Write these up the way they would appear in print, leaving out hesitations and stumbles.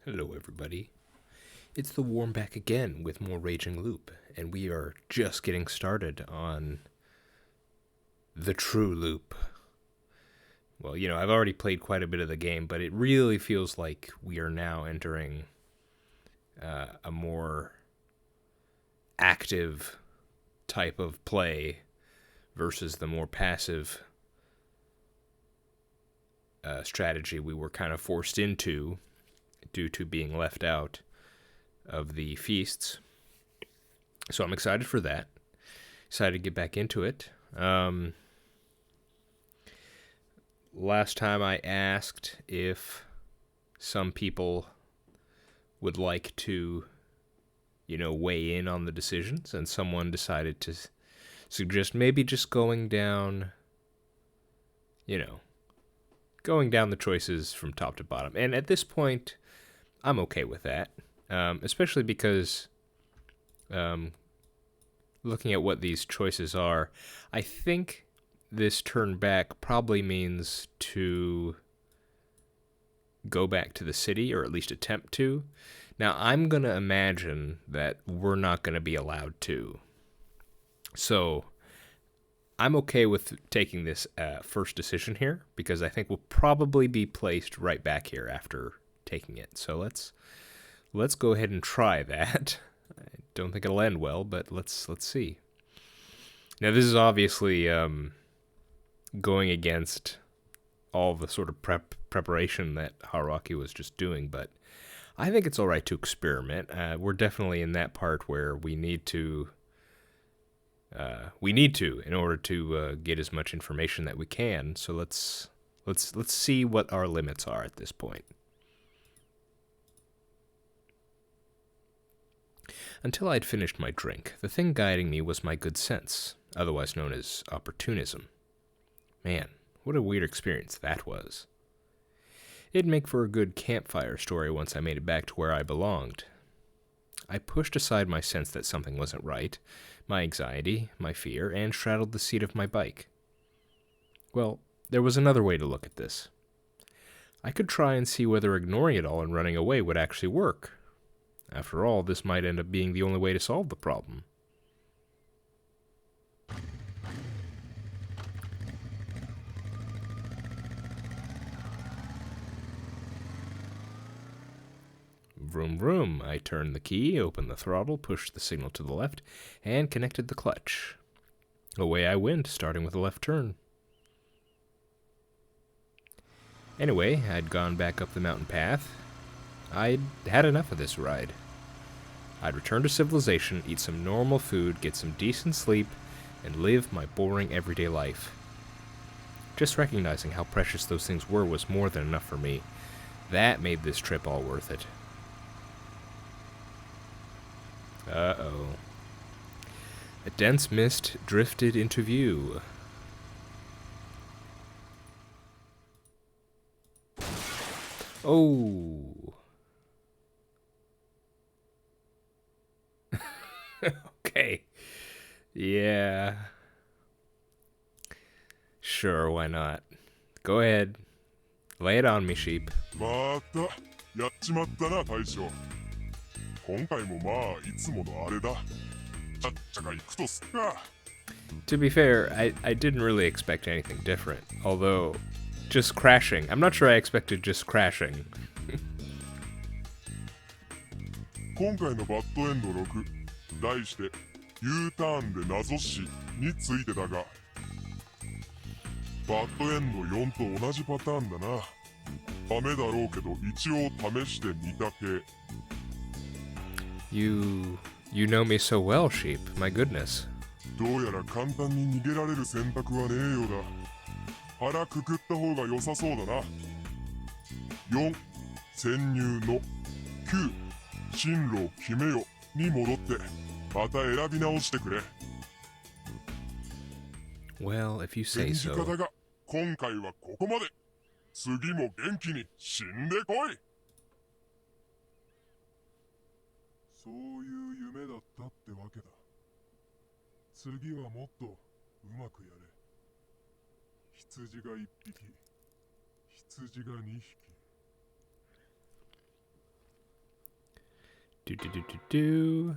Hello, everybody. It's the Warm back again with more Raging Loop, and we are just getting started on the true loop. Well, I've already played quite a bit of the game, but it really feels like we are now entering a more active type of play versus the more passive strategy we were kind of forced into due to being left out of the feasts. So I'm excited for that. Excited to get back into it. Last time I asked if some people would like to, weigh in on the decisions, and someone decided to suggest maybe just going down the choices from top to bottom. And at this point, I'm okay with that, especially because looking at what these choices are, I think this turn back probably means to go back to the city, or at least attempt to. Now, I'm going to imagine that we're not going to be allowed to. So, I'm okay with taking this first decision here, because I think we'll probably be placed right back here after taking it. So let's go ahead and try that. I don't think it'll end well, but let's see. Now, this is obviously going against all the sort of preparation that Haruaki was just doing, but I think it's all right to experiment. We're definitely in that part where we need to in order to get as much information that we can. So let's see what our limits are at this point. Until I'd finished my drink, the thing guiding me was my good sense, otherwise known as opportunism. Man, what a weird experience that was. It'd make for a good campfire story once I made it back to where I belonged. I pushed aside my sense that something wasn't right, my anxiety, my fear, and straddled the seat of my bike. Well, there was another way to look at this. I could try and see whether ignoring it all and running away would actually work. After all, this might end up being the only way to solve the problem. Vroom vroom, I turned the key, opened the throttle, pushed the signal to the left, and connected the clutch. Away I went, starting with a left turn. Anyway, I'd gone back up the mountain path. I'd had enough of this ride. I'd return to civilization, eat some normal food, get some decent sleep, and live my boring everyday life. Just recognizing how precious those things were was more than enough for me. That made this trip all worth it. Uh-oh. A dense mist drifted into view. Oh. Okay. Yeah. Sure, why not? Go ahead. Lay it on me, sheep. またやっちまったな大将。今回もまあいつものあれだ。ちゃっちゃか行くとすっか。To be fair, I didn't really expect anything different. Although, just crashing. I'm not sure I expected just crashing. 今回のバッドエンド6、題して U ターンで謎死についてだが、バッドエンド4と同じパターンだな。ダメだろうけど一応試してみたけ。You know me so well, sheep. My goodness. どうやら簡単に逃げられる選択はねえようだ。腹くくった方が良さそうだな。4、潜入の。9、進路を決めよに戻ってまた選び直してくれ。 Well, if you 戦 say 時下 so. だが今回はここまで。次も元気に死んでこい。そういう夢だったってわけだ。次はもっとうまくやれ。羊が1匹、羊が2匹。Do.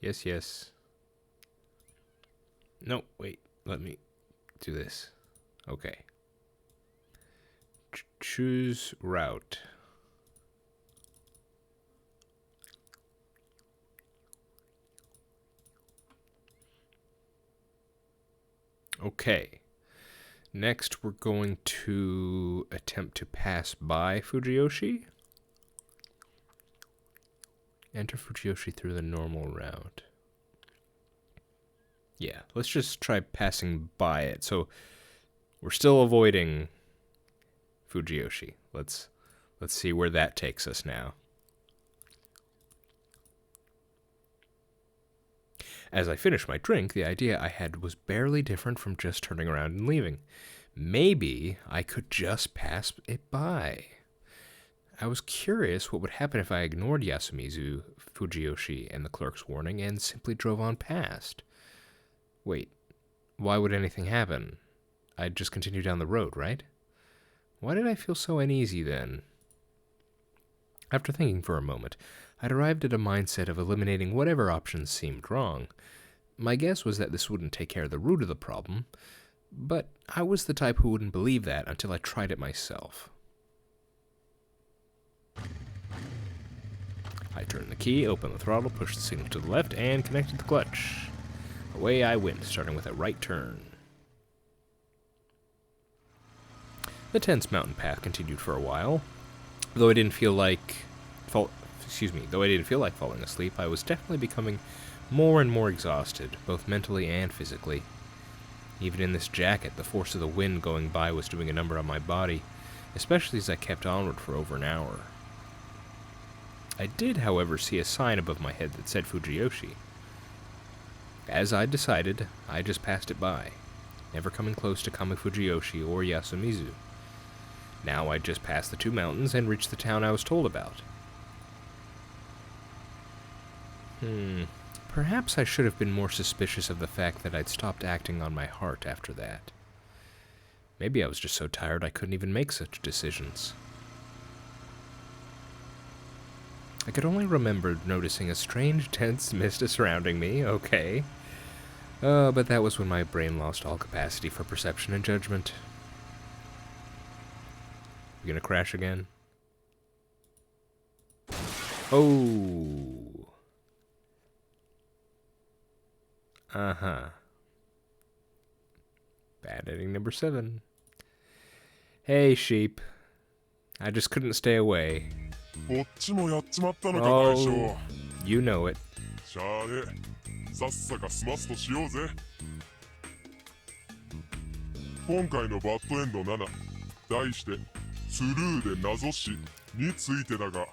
Yes, yes. No, wait. Let me do this. Okay. Choose route. Okay. Next, we're going to attempt to pass by Fujiyoshi. Enter Fujiyoshi through the normal route. Yeah, let's just try passing by it. So we're still avoiding Fujiyoshi. Let's see where that takes us now. As I finished my drink, the idea I had was barely different from just turning around and leaving. Maybe I could just pass it by. I was curious what would happen if I ignored Yasumizu, Fujiyoshi, and the clerk's warning and simply drove on past. Wait, why would anything happen? I'd just continue down the road, right? Why did I feel so uneasy then? After thinking for a moment, I'd arrived at a mindset of eliminating whatever options seemed wrong. My guess was that this wouldn't take care of the root of the problem, but I was the type who wouldn't believe that until I tried it myself. I turned the key, opened the throttle, pushed the signal to the left, and connected the clutch. Away I went, starting with a right turn. The tense mountain path continued for a while. Though I didn't feel like falling asleep, I was definitely becoming more and more exhausted, both mentally and physically. Even in this jacket, the force of the wind going by was doing a number on my body, especially as I kept onward for over an hour. I did, however, see a sign above my head that said Fujiyoshi. As I'd decided, I just passed it by, never coming close to Kami Fujiyoshi or Yasumizu. Now I'd just passed the two mountains and reached the town I was told about. Perhaps I should have been more suspicious of the fact that I'd stopped acting on my heart after that. Maybe I was just so tired I couldn't even make such decisions. I could only remember noticing a strange, tense mist surrounding me, okay. But that was when my brain lost all capacity for perception and judgment. You gonna crash again? Oh. Uh-huh. Bad ending number 7. Hey, sheep. I just couldn't stay away. こっちもやっちまったのか大将。 Oh, you know it. しゃあねえ、さっさか済ますとしようぜ。今回のバッドエンド7、題してスルーで謎死についてだが。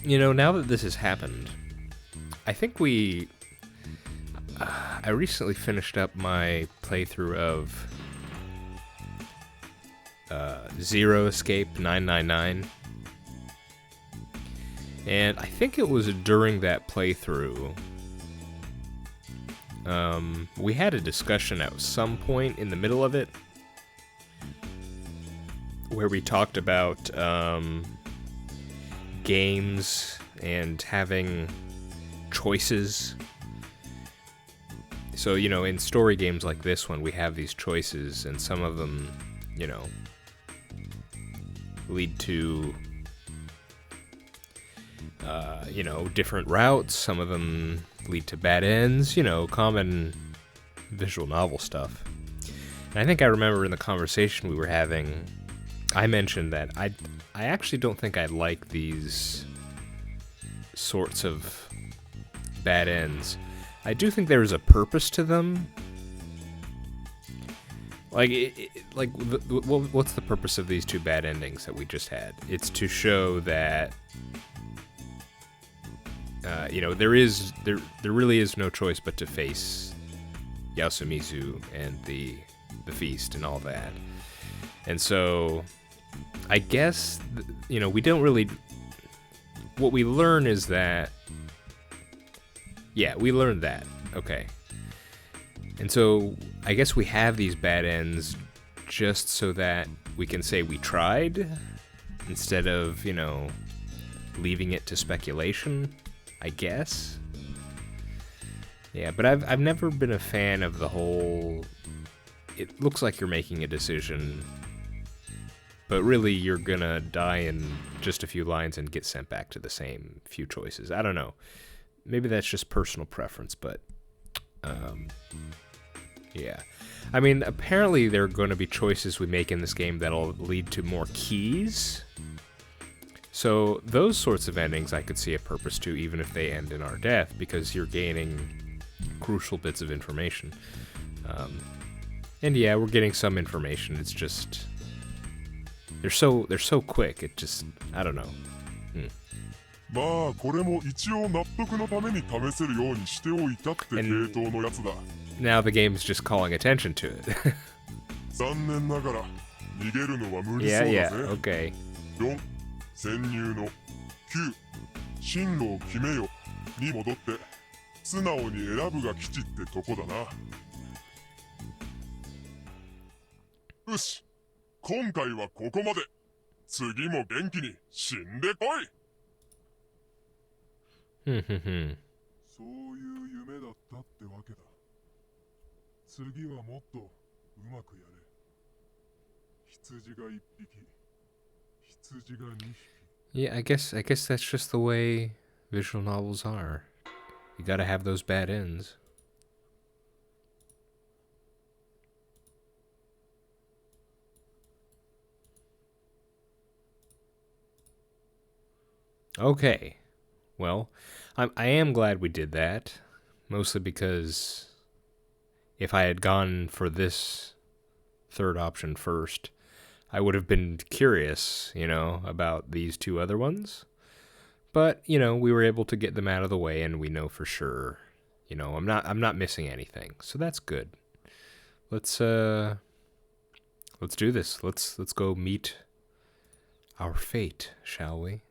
You know, now that this has happened, I think I recently finished up my playthrough of Zero Escape 999. And I think it was during that playthrough, we had a discussion at some point in the middle of it where we talked about games and having choices. So, you know, in story games like this one, we have these choices, and some of them, you know, lead to, you know, different routes. Some of them lead to bad ends, you know, common visual novel stuff. And I think I remember in the conversation we were having, I mentioned that I actually don't think I like these sorts of bad ends. I do think there is a purpose to them. Like, what's the purpose of these two bad endings that we just had? It's to show that, you know, there really is no choice but to face Yasumizu and the feast and all that. And so, I guess, you know, we don't really. What we learn is that. Yeah, we learned that. Okay. And so, I guess we have these bad ends just so that we can say we tried, instead of, you know, leaving it to speculation, I guess. Yeah, but I've never been a fan of the whole, it looks like you're making a decision, but really you're gonna die in just a few lines and get sent back to the same few choices. I don't know. Maybe that's just personal preference, but yeah. I mean, apparently there are going to be choices we make in this game that'll lead to more keys. So those sorts of endings I could see a purpose to, even if they end in our death, because you're gaining crucial bits of information. And yeah, we're getting some information. It's just they're so quick. It just, I don't know. まあこれも一応納得のために試せるようにしておいたって系統のやつだ。Now the game's just calling attention to it. 残念ながら逃げるのは無理そうだ Yeah, ぜ。 yeah, okay. 4、潜入の9、進路を決めよに戻って素直に選ぶが吉ってとこだな。よし、今回はここまで。次も元気に死んでこい。そういう夢だったってわけだ。次はもっとうまくやれ。羊が1匹、羊が2匹。 Yeah, I guess that's just the way visual novels are. You gotta have those bad ends. Okay. Well, I am glad we did that, mostly because if I had gone for this third option first, I would have been curious, about these two other ones. But, we were able to get them out of the way, and we know for sure, I'm not missing anything. So that's good. Let's do this. Let's go meet our fate, shall we?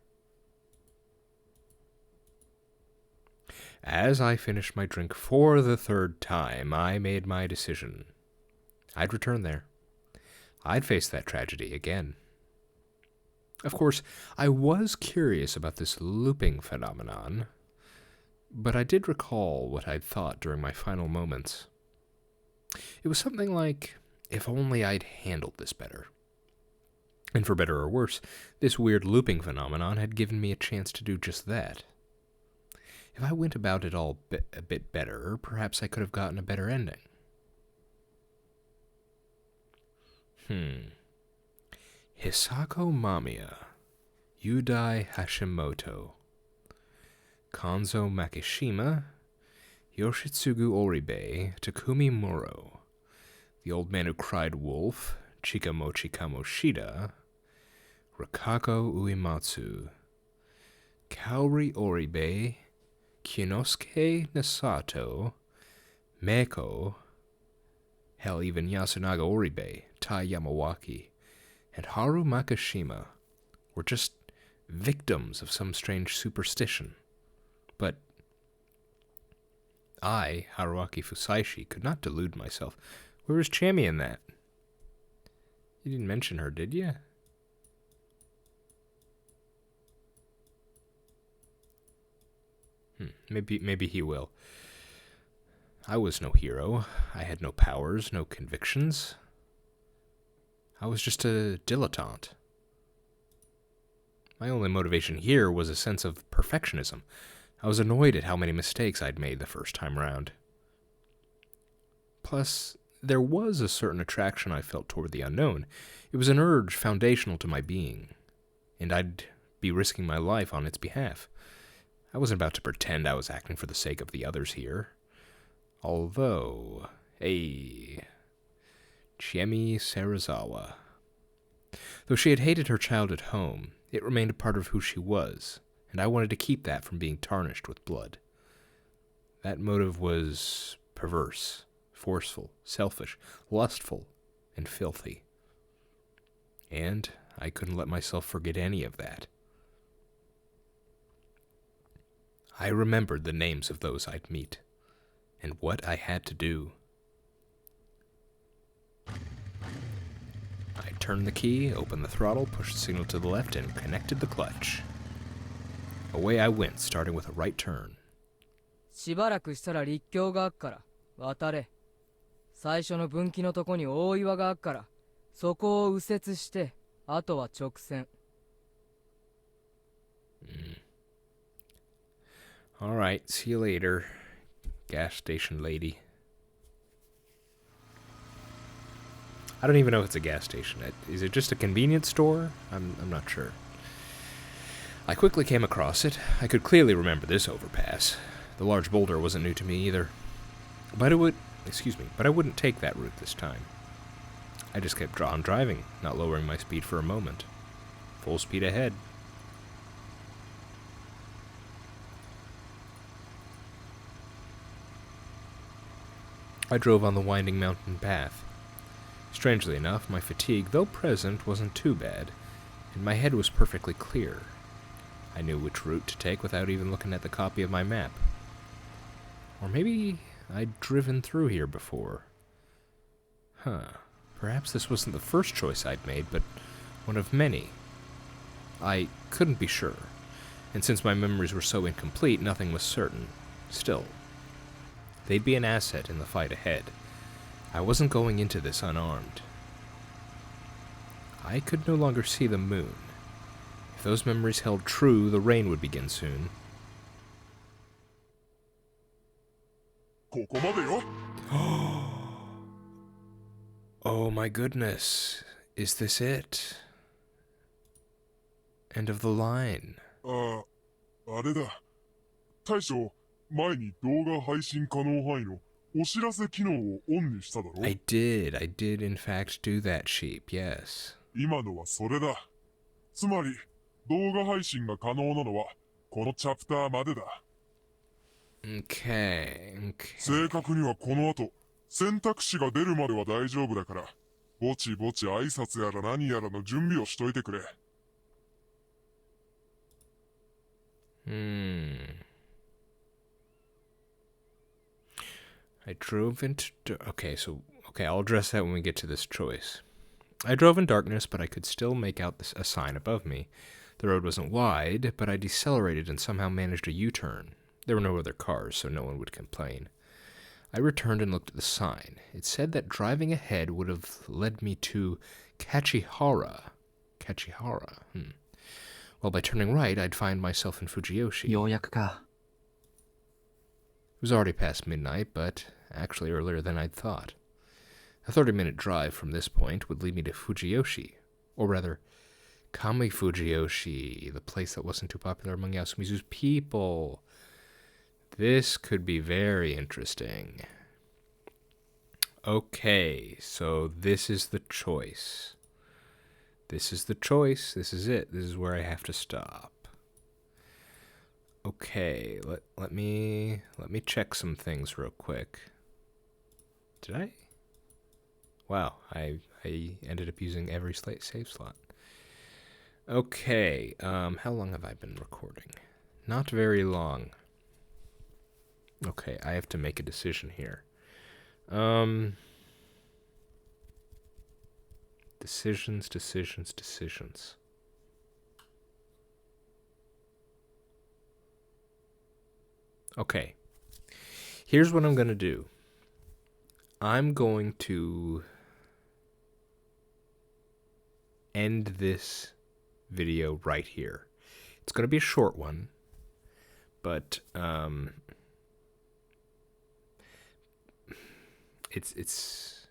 As I finished my drink for the third time, I made my decision. I'd return there. I'd face that tragedy again. Of course, I was curious about this looping phenomenon, but I did recall what I'd thought during my final moments. It was something like, if only I'd handled this better. And for better or worse, this weird looping phenomenon had given me a chance to do just that. If I went about it all a bit better, perhaps I could have gotten a better ending. Hisako Mamiya, Yudai Hashimoto, Kanzo Makishima, Yoshitsugu Oribe, Takumi Muro, The Old Man Who Cried Wolf, Chikamochi Kamoshida, Rikako Uematsu, Kaori Oribe, Kinosuke Nasato, Meiko, hell, even Yasunaga Oribe, Tai Yamawaki, and Haru Makishima were just victims of some strange superstition. But I, Haruaki Fusaishi, could not delude myself. Where was Chami in that? You didn't mention her, did you? Maybe he will. I was no hero. I had no powers, no convictions. I was just a dilettante. My only motivation here was a sense of perfectionism. I was annoyed at how many mistakes I'd made the first time round. Plus, there was a certain attraction I felt toward the unknown. It was an urge foundational to my being, and I'd be risking my life on its behalf. I wasn't about to pretend I was acting for the sake of the others here. Although, Chemi Serizawa. Though she had hated her child at home, it remained a part of who she was, and I wanted to keep that from being tarnished with blood. That motive was perverse, forceful, selfish, lustful, and filthy. And I couldn't let myself forget any of that. I remembered the names of those I'd meet, and what I had to do. I turned the key, opened the throttle, pushed the signal to the left, and connected the clutch. Away I went, starting with a right turn. しばらくしたら立教があっから渡れ。最初の分岐のとこに大岩があっからそこを右折してあとは直線。Alright, see you later, gas station lady. I don't even know if it's a gas station. Is it just a convenience store? I'm not sure. I quickly came across it. I could clearly remember this overpass. The large boulder wasn't new to me either. But I wouldn't take that route this time. I just kept on driving, not lowering my speed for a moment. Full speed ahead. I drove on the winding mountain path. Strangely enough, my fatigue, though present, wasn't too bad, and my head was perfectly clear. I knew which route to take without even looking at the copy of my map. Or maybe I'd driven through here before. Perhaps this wasn't the first choice I'd made, but one of many. I couldn't be sure, and since my memories were so incomplete, nothing was certain. Still, they'd be an asset in the fight ahead. I wasn't going into this unarmed. I could no longer see the moon. If those memories held true, the rain would begin soon. ここまでよ。 Oh my goodness. Is this it? End of the line. あれだ。大将、前に動画配信可能範囲のお知らせ機能をオンにしただろ？ I did in fact do that, sheep, yes. 今のはそれだ。つまり、動画配信が可能なのは、このチャプターまでだ。Okay. 正確にはこの後、選択肢が出るまでは大丈夫だから、ぼちぼち挨拶やら何やらの準備をしといてくれ。I drove into... Okay, I'll address that when we get to this choice. I drove in darkness, but I could still make out a sign above me. The road wasn't wide, but I decelerated and somehow managed a U-turn. There were no other cars, so no one would complain. I returned and looked at the sign. It said that driving ahead would have led me to Kachihara. Well, by turning right, I'd find myself in Fujiyoshi. ようやくか。 It was already past midnight, but actually earlier than I'd thought. A 30-minute drive from this point would lead me to Fujiyoshi, or rather, Kami Fujiyoshi, the place that wasn't too popular among Yasumizu's people. This could be very interesting. Okay, so this is the choice. This is it. This is where I have to stop. Okay, let me check some things real quick. Did I? Wow, I ended up using every save slot. Okay, how long have I been recording? Not very long. Okay, I have to make a decision here. Decisions. Okay, here's what I'm going to do. I'm going to end this video right here. It's going to be a short one, but it's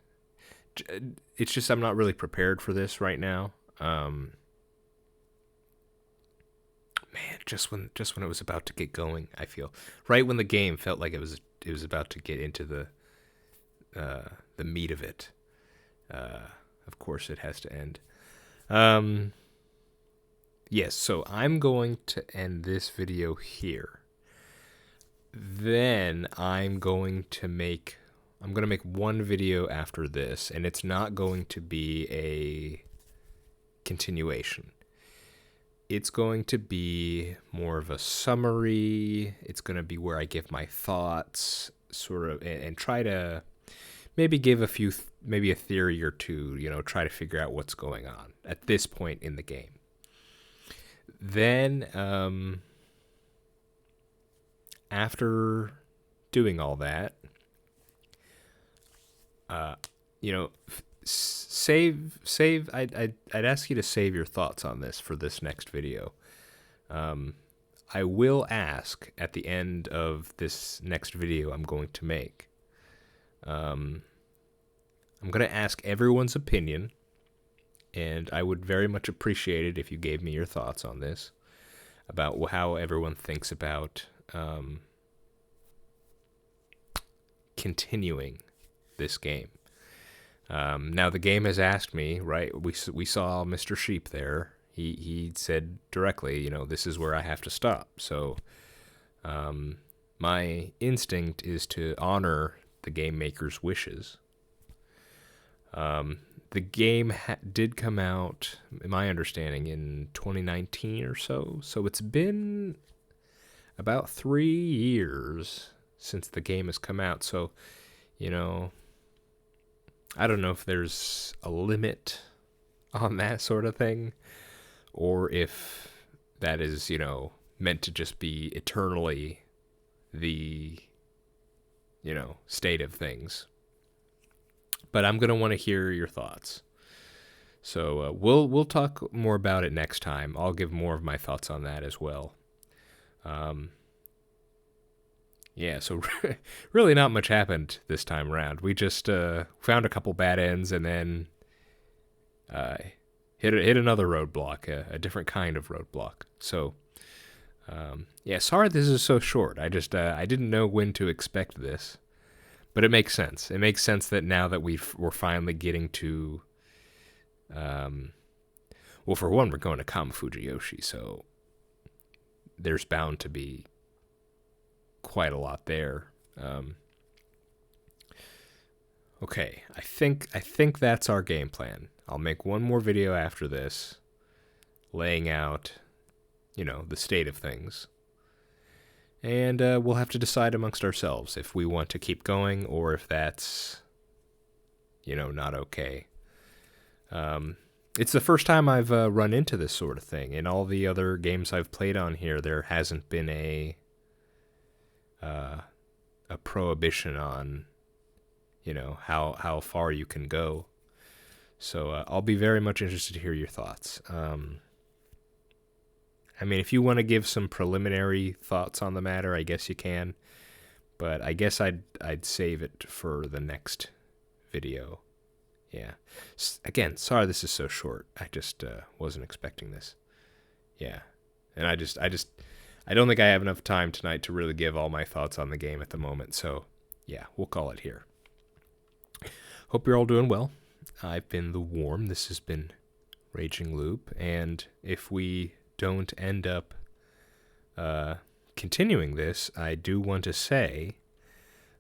just I'm not really prepared for this right now. Man, just when it was about to get going, I feel right when the game felt like it was about to get into the meat of it. Of course, it has to end. Yes, so I'm going to end this video here. Then I'm going to make one video after this, and it's not going to be a continuation. It's going to be more of a summary. It's going to be where I give my thoughts, sort of, and try to maybe give maybe a theory or two, try to figure out what's going on at this point in the game. Then, after doing all that, you know, save. I'd ask you to save your thoughts on this for this next video. I will ask at the end of this next video I'm going to make. I'm going to ask everyone's opinion, and I would very much appreciate it if you gave me your thoughts on this, about how everyone thinks about continuing this game. Now the game has asked me, right? We saw Mr. Sheep there. He said directly, you know, this is where I have to stop. So my instinct is to honor the game maker's wishes. The game did come out, in my understanding, in 2019 or so. So it's been about 3 years since the game has come out. So, you know, I don't know if there's a limit on that sort of thing, or if that is, you know, meant to just be eternally the, you know, state of things. But I'm going to want to hear your thoughts. So we'll talk more about it next time. I'll give more of my thoughts on that as well. Yeah, so really not much happened this time around. We just found a couple bad ends and then hit another roadblock, a different kind of roadblock. So, yeah, sorry this is so short. I didn't know when to expect this. But it makes sense. It makes sense that now that we're finally getting to, well, for one, we're going to Kamafujiyoshi, so there's bound to be quite a lot there. Okay, I think that's our game plan. I'll make one more video after this, laying out, you know, the state of things. And we'll have to decide amongst ourselves if we want to keep going or if that's, you know, not okay. It's the first time I've run into this sort of thing. In all the other games I've played on here, there hasn't been a prohibition on, you know, how far you can go. So I'll be very much interested to hear your thoughts. I mean, if you want to give some preliminary thoughts on the matter, I guess you can. But I guess I'd save it for the next video. Yeah. Again, sorry this is so short. I just wasn't expecting this. Yeah. And I don't think I have enough time tonight to really give all my thoughts on the game at the moment. So, yeah, we'll call it here. Hope you're all doing well. I've been The Worm. This has been Raging Loop. And if we don't end up continuing this, I do want to say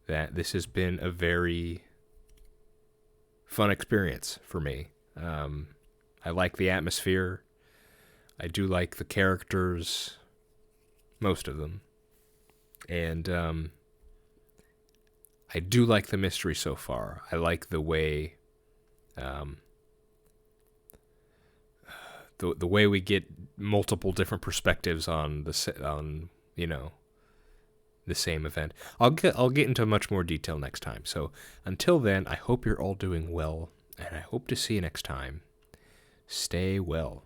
that this has been a very fun experience for me. I like the atmosphere. I do like the characters, most of them. And I do like the mystery so far. I like the way the way we get multiple different perspectives on you know, the same event. I'll get into much more detail next time. So until then, I hope you're all doing well, and I hope to see you next time. Stay well.